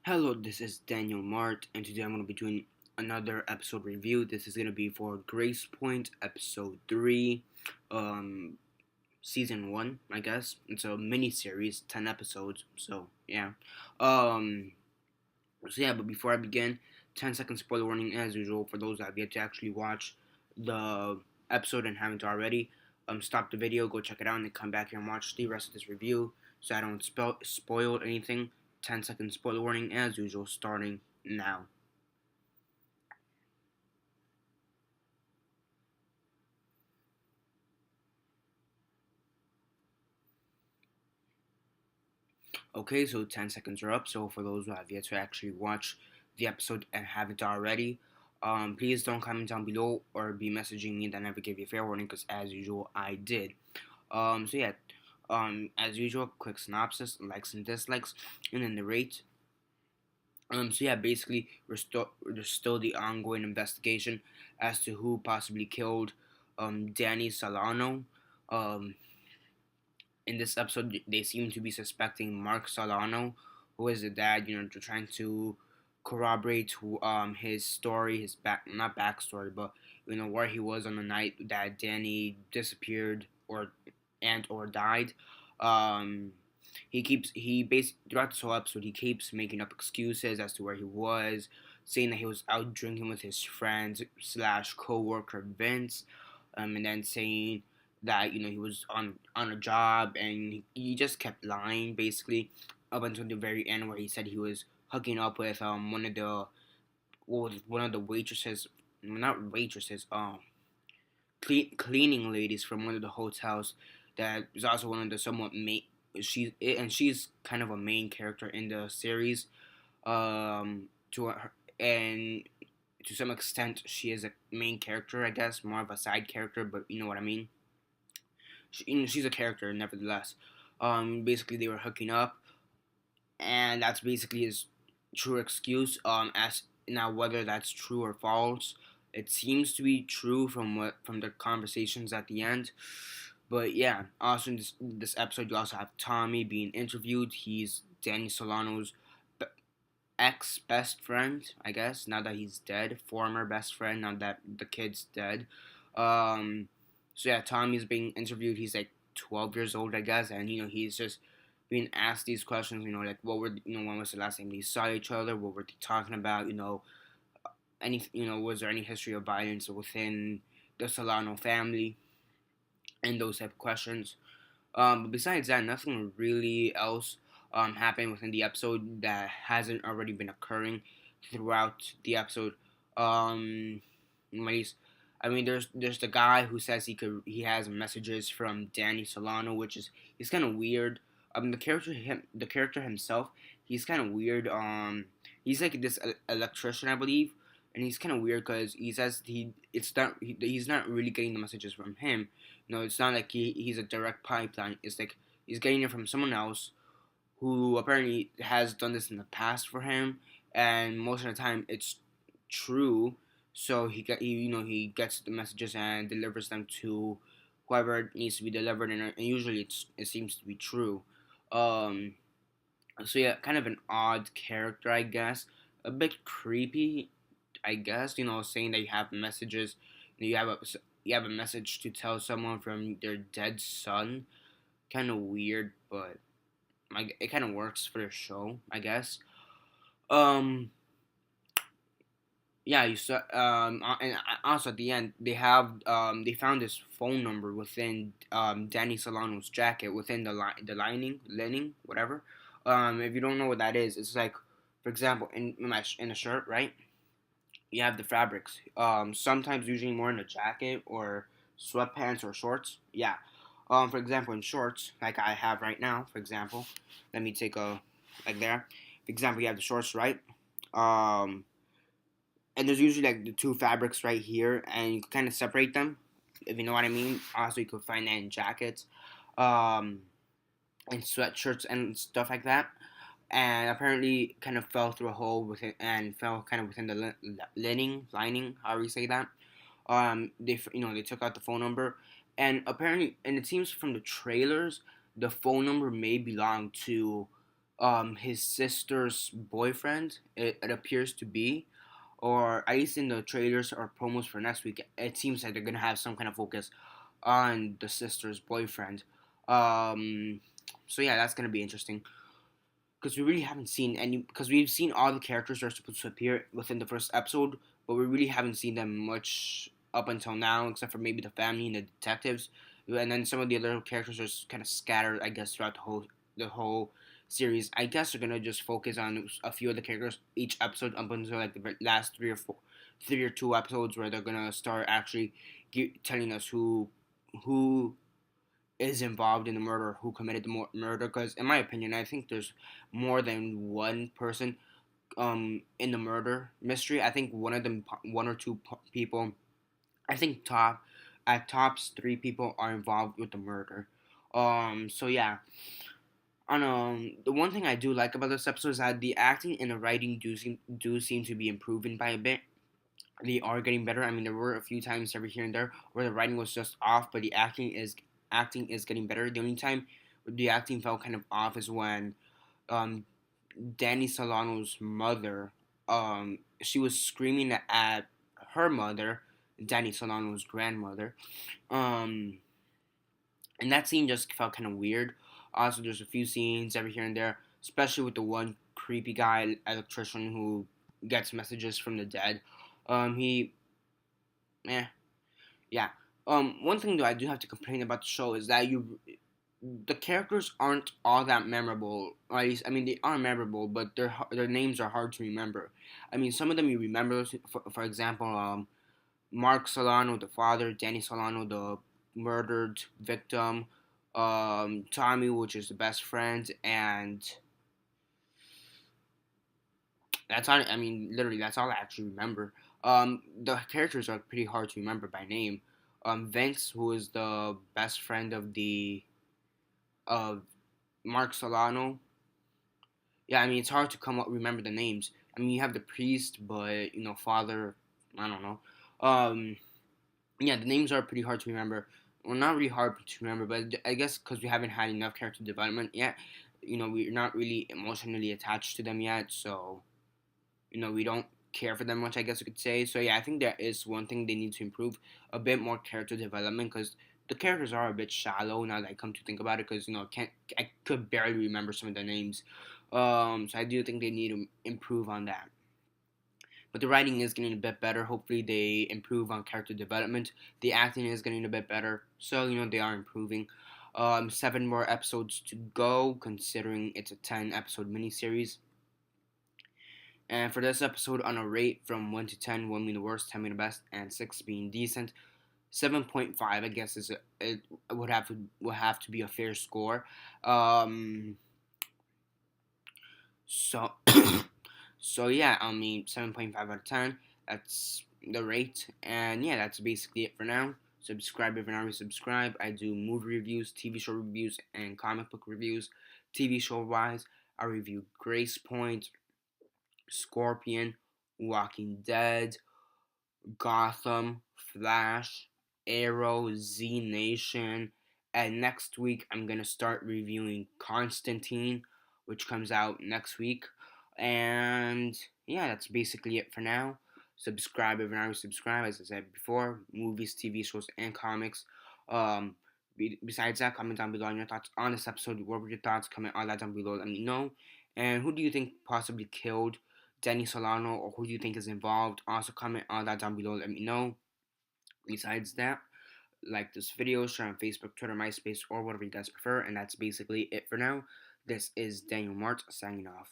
Hello, this is Daniel Mart, and today I'm going to be doing another episode review. This is going to be for Gracepoint, episode 3, um, season 1, I guess. It's a mini series, 10 episodes, so yeah. Um, but before I begin, 10-second spoiler warning as usual for those that have yet to actually watch the episode and haven't already. Stop the video, go check it out, and then come back here and watch the rest of this review so I don't spoil anything. 10-second spoiler warning as usual, starting now. Okay, so 10 seconds are up. So for those who have yet to actually watch the episode and haven't already, please don't comment down below or be messaging me that I never gave you a fair warning because as usual I did. So yeah, as usual, quick synopsis, likes and dislikes, and then the rate. So yeah, basically there's still the ongoing investigation as to who possibly killed Danny Solano. Um, in this episode, they seem to be suspecting Mark Solano, who is the dad. They're trying to corroborate his story, his not backstory, but where he was on the night that Danny disappeared or died. Um, throughout this whole episode he keeps making up excuses as to where he was, saying that he was out drinking with his friends slash co-worker Vince, and then saying that he was on a job, and he just kept lying basically up until the very end where he said he was hooking up with one of the waitresses, not waitresses, cleaning ladies from one of the hotels that is also one of the somewhat she's kind of a main character in the series. To her, and to some extent she is a main character, I guess, more of a side character, but you know what I mean. She's a character nevertheless. Basically they were hooking up, and that's basically his true excuse. As now, whether that's true or false, it seems to be true from the conversations at the end. But yeah, also in this episode, you also have Tommy being interviewed. He's Danny Solano's ex best friend, I guess. Now that he's dead, former best friend. Now that the kid's dead. Um, so yeah, Tommy's being interviewed. He's like 12 years old, I guess, and he's just being asked these questions. Like when was the last time they saw each other? What were they talking about? Was there any history of violence within the Solano family? And those type of questions. But besides that, nothing really else happened within the episode that hasn't already been occurring throughout the episode. Um, I mean, there's the guy who says he has messages from Danny Solano, which is he's kind of weird. The character himself, he's kind of weird. He's like this electrician, I believe, and he's kind of weird because he says he's not really getting the messages from him. It's not like he's a direct pipeline. It's like he's getting it from someone else who apparently has done this in the past for him, and most of the time it's true. So he gets the messages and delivers them to whoever it needs to be delivered, and usually it seems to be true. Um, so yeah, kind of an odd character, I guess. A bit creepy, I guess. Saying that you have messages, you have a message to tell someone from their dead son. Kind of weird, but it kind of works for the show, I guess. Um, yeah, you saw. And also at the end, they found this phone number within Danny Solano's jacket within the lining, whatever. If you don't know what that is, it's like, for example, in a shirt, right? You have the fabrics. Sometimes usually more in a jacket or sweatpants or shorts. Yeah. For example, in shorts, like I have right now, for example, let me take a like there. For example, you have the shorts, right? Um, and there's usually like the two fabrics right here, and you can kind of separate them, if you know what I mean. Also, you could find that in jackets, um, and sweatshirts and stuff like that. And apparently, kind of fell through a hole within and fell kind of within the lining, however you say that. They took out the phone number, and it seems from the trailers, the phone number may belong to his sister's boyfriend. It appears to be, or at least in the trailers or promos for next week, it seems like they're gonna have some kind of focus on the sister's boyfriend. Um, so yeah, that's gonna be interesting because we really haven't seen any. Because we've seen all the characters that are supposed to appear within the first episode, but we really haven't seen them much up until now, except for maybe the family and the detectives, and then some of the other characters are kind of scattered, I guess, throughout the whole series. I guess they're gonna just focus on a few of the characters each episode up until like the last 3 or 2 episodes, where they're gonna start actually telling us who is involved in the murder, who committed the murder. Because in my opinion, I think there's more than one person in the murder mystery. I think one or two people. I think at tops 3 people are involved with the murder. So yeah. On the one thing I do like about this episode is that the acting and the writing do seem to be improving by a bit. They are getting better. I mean, there were a few times every here and there where the writing was just off, but the acting is getting better. The only time the acting felt kind of off is when um, Danny Solano's mother, she was screaming at her mother, Danny Solano's grandmother, um, and that scene just felt kind of weird. Also, there's a few scenes every here and there, especially with the one creepy guy electrician who gets messages from the dead. He, eh, yeah. One thing though I do have to complain about the show is that the characters aren't all that memorable. Or at least, I mean, they are memorable, but their names are hard to remember. I mean, some of them you remember. For example, Mark Solano, the father; Danny Solano, the murdered victim; Tommy, which is the best friend; and that's all. I mean, literally, that's all I actually remember. The characters are pretty hard to remember by name. Vince, who is the best friend of Mark Solano. Yeah, I mean, it's hard to come up remember the names. I mean, you have the priest, but father. I don't know. Um, yeah, the names are pretty hard to remember. Well, not really hard to remember, but I guess because we haven't had enough character development yet. We're not really emotionally attached to them yet, so we don't care for them much, I guess you could say. So yeah, I think that is one thing they need to improve, a bit more character development, because the characters are a bit shallow now that I come to think about it. Because I could barely remember some of their names. So I do think they need to improve on that. But the writing is getting a bit better. Hopefully they improve on character development. The acting is getting a bit better. So they are improving. 7 more episodes to go, considering it's a 10 episode miniseries. And for this episode, on a rate from 1 to 10, 1 being the worst, 10 being the best, and 6 being decent, 7.5 I guess it would have to be a fair score. So so yeah, I mean 7.5 out of 10. That's the rate, and yeah, that's basically it for now. Subscribe if you're not already subscribed. I do movie reviews, TV show reviews, and comic book reviews. TV show wise, I review Gracepoint, Scorpion, Walking Dead, Gotham, Flash, Arrow, Z Nation, and next week I'm gonna start reviewing Constantine, which comes out next week. And yeah, that's basically it for now. Subscribe if you're not subscribed, as I said before. Movies, TV shows, and comics. Um, besides that, comment down below on your thoughts on this episode. What were your thoughts? Comment all that down below. Let me know. And who do you think possibly killed Danny Solano, or who do you think is involved? Also, comment all that down below. Let me know. Besides that, like this video, share on Facebook, Twitter, MySpace, or whatever you guys prefer. And that's basically it for now. This is Daniel Mart signing off.